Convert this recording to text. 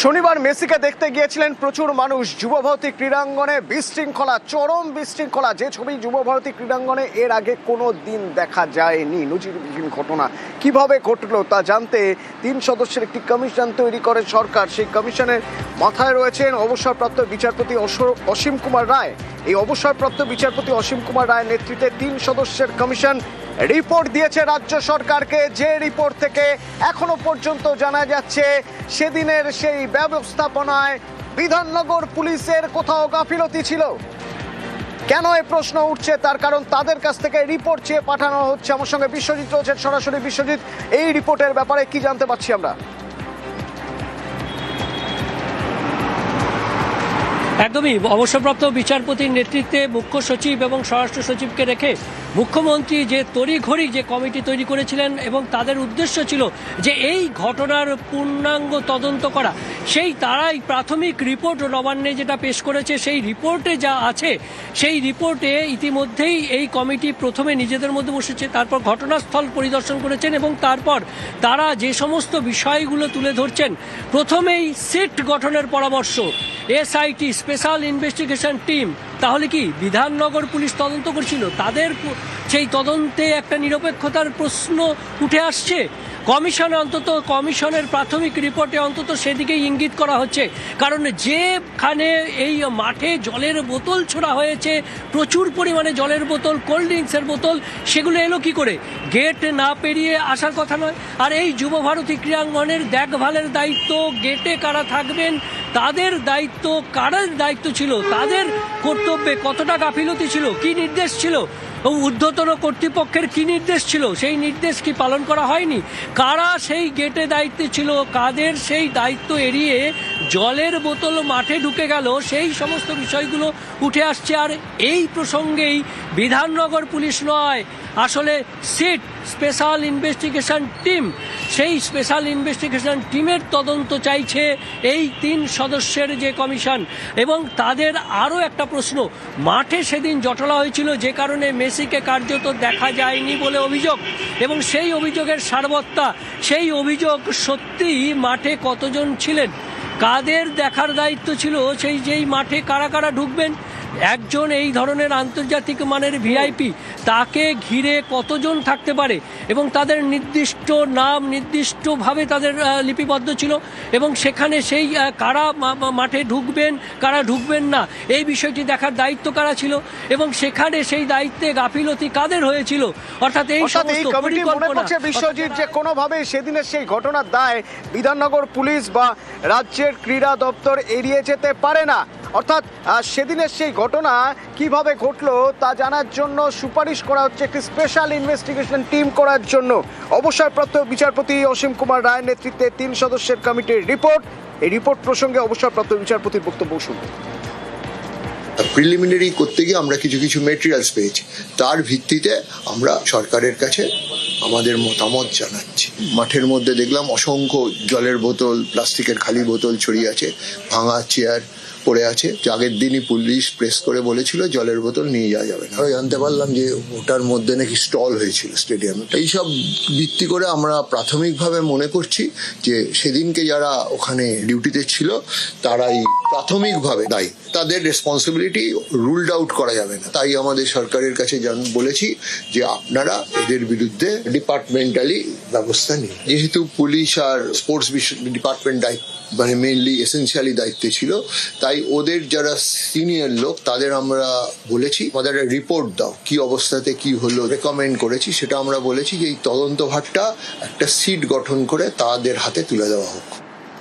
শনিবার মেসিকে দেখতে গিয়েছিলেন প্রচুর মানুষ। যুবভারতী ক্রীড়াঙ্গনে বিশৃঙ্খলা, চরম বিশৃঙ্খলা, যে ছবি যুবভারতী ক্রীড়াঙ্গনে এর আগে কোনো দিন দেখা যায়নি। নজিরবিহীন ঘটনা কিভাবে ঘটলো তা জানতে 3 সদস্যের একটি কমিশন তৈরি করে সরকার। সেই কমিশনের মাথায় রয়েছেন অবসরপ্রাপ্ত বিচারপতি অসীম কুমার রায়। এই অবসরপ্রাপ্ত বিচারপতি অসীম কুমার রায়ের নেতৃত্বে 3 সদস্যের কমিশন রিপোর্ট দিয়েছে রাজ্য সরকারকে। যে রিপোর্ট থেকে এখনো পর্যন্ত জানা যাচ্ছে সেদিনের সেই ব্যবস্থাপনায় বিধাননগর পুলিশের কোথাও গাফিলতি ছিল। কেন এই প্রশ্ন উঠছে তার কারণ তাদের কাছ থেকে রিপোর্ট চেয়ে পাঠানো হচ্ছে। আমার সঙ্গে বিশ্বজিৎ রয়েছেন সরাসরি। বিশ্বজিৎ, এই রিপোর্টের ব্যাপারে কি জানতে পারছি আমরা? একদমই, অবসরপ্রাপ্ত বিচারপতির নেতৃত্বে মুখ্য সচিব এবং স্বরাষ্ট্র সচিবকে রেখে মুখ্যমন্ত্রী যে তড়িঘড়ি যে কমিটি তৈরি করেছিলেন এবং তাদের উদ্দেশ্য ছিল যে এই ঘটনার পূর্ণাঙ্গ তদন্ত করা। সেই তারাই প্রাথমিক রিপোর্ট নবান্নে যেটা পেশ করেছে, সেই রিপোর্টে যা আছে সেই রিপোর্টে ইতিমধ্যেই এই কমিটি প্রথমে নিজেদের মধ্যে বসেছে, তারপর ঘটনাস্থল পরিদর্শন করেছেন এবং তারপর তারা যে সমস্ত বিষয়গুলো তুলে ধরছেন, প্রথমেই সিট গঠনের পরামর্শ, এসআইটি স্পেশাল ইনভেস্টিগেশন টিম। তাহলে কি বিধাননগর পুলিশ তদন্ত করছিল? তাদের সেই তদন্তে একটা নিরপেক্ষতার প্রশ্ন উঠে আসছে। কমিশনের প্রাথমিক রিপোর্টে অন্তত সেদিকেই ইঙ্গিত করা হচ্ছে। কারণ যেখানে এই মাঠে জলের বোতল ছোড়া হয়েছে, প্রচুর পরিমাণে জলের বোতল, কোল্ড ড্রিঙ্কসের বোতল, সেগুলো এলো কি করে? গেট না পেরিয়ে আসার কথা নয়। আর এই যুবভারতী ক্রীড়াঙ্গনের দেখভালের দায়িত্ব, গেটে কারা থাকবেন তাদের দায়িত্ব, কাদের দায়িত্ব ছিল, তাদের কর্তব্যে কতটা গাফিলতি ছিল, কি নির্দেশ ছিল, ঊর্ধ্বতন কর্তৃপক্ষের কি নির্দেশ ছিল, সেই নির্দেশ কি পালন করা হয়নি? কারা সেই গেটে দায়িত্বে ছিল, কাদের সেই দায়িত্ব এড়িয়ে জলের বোতল মাঠে ঢুকে গেল, সেই সমস্ত বিষয়গুলো উঠে আসছে। আর এই প্রসঙ্গেই বিধাননগর পুলিশ নয়, আসলে সিট স্পেশাল ইনভেস্টিগেশন টিম, সেই স্পেশাল ইনভেস্টিগেশন টিমের তদন্ত চাইছে এই 3 সদস্যের যে কমিশন। এবং তাদের আরও একটা প্রশ্ন, মাঠে সেদিন জটলা হয়েছিল যে কারণে মেসিকে কার্যত দেখা যায়নি বলে অভিযোগ, এবং সেই অভিযোগের সারবত্তা, সেই অভিযোগ সত্যিই মাঠে কতজন ছিলেন, কাদের দেখার দায়িত্ব ছিল, যেই মাঠে কারা কারা ঢুকবেন, একজন এই ধরনের আন্তর্জাতিক মানের ভিআইপি, তাকে ঘিরে কতজন থাকতে পারে এবং তাদের নির্দিষ্ট নাম নির্দিষ্টভাবে তাদের লিপিবদ্ধ ছিল, এবং সেখানে সেই কারা মাঠে ঢুকবেন কারা ঢুকবেন না এই বিষয়টি দেখার দায়িত্ব কারা ছিল, এবং সেখানে সেই দায়িত্বে গাফিলতি কাদের হয়েছিল। অর্থাৎ এই সমস্ত পরিকল্পনা, বিশ্বজিৎ, যে কোনোভাবে সেদিনের সেই ঘটনার দায় বিধাননগর পুলিশ বা রাজ্যের ক্রীড়া দপ্তর এড়িয়ে যেতে পারে না। অর্থাৎ সেদিনের সেই ঘটনা কিভাবে ঘটলো তা জানার জন্য সুপারিশ করা হচ্ছে একটি স্পেশাল ইনভেস্টিগেশন টিম করার জন্য। অবসরপ্রাপ্ত বিচারপতি অসীম কুমার রায়ের নেতৃত্বে 3 সদস্যের কমিটির রিপোর্ট। এই রিপোর্ট প্রসঙ্গে অবসরপ্রাপ্ত বিচারপতির বক্তব্য শুনব। প্রিলিমিনারি করতে গিয়ে আমরা কিছু মেটেরিয়ালস পেয়েছি, তার ভিত্তিতে আমরা সরকারের কাছে আমাদের মতামত জানাচ্ছি। মাঠের মধ্যে দেখলাম অসংখ্য জলের বোতল, প্লাস্টিকের খালি বোতল ছড়িয়ে আছে, ভাঙা চেয়ার পড়ে আছে। আগের দিনই পুলিশ প্রেস করে বলেছিল জলের বোতল নিয়ে যাওয়া যাবে না। জানতে পারলাম যে ওটার মধ্যে নাকি স্টল হয়েছিল স্টেডিয়ামে। এইসব ভিত্তি করে আমরা প্রাথমিকভাবে মনে করছি যে সেদিনকে যারা ওখানে ডিউটিতে ছিল তারাই প্রাথমিকভাবে দায়ী, তাদের রেসপন্সিবিলিটি রুলড আউট করা যাবে না। তাই আমাদের সরকারের কাছে বলেছি যে আপনারা এদের বিরুদ্ধে ডিপার্টমেন্টালি ব্যবস্থা নিন। যেহেতু পুলিশ আর স্পোর্টস ডিপার্টমেন্ট মানে মেইনলি এসেন্সিয়ালি দায়িত্বে ছিল, তাই ওদের যারা সিনিয়র লোক তাদের আমরা বলেছি আমাদের রিপোর্ট দাও, কি অবস্থাতে কি হলো রেকমেন্ড করেছি, সেটা আমরা বলেছি যে এই তদন্ত ভারটা একটা সিট গঠন করে তাদের হাতে তুলে দেওয়া হোক।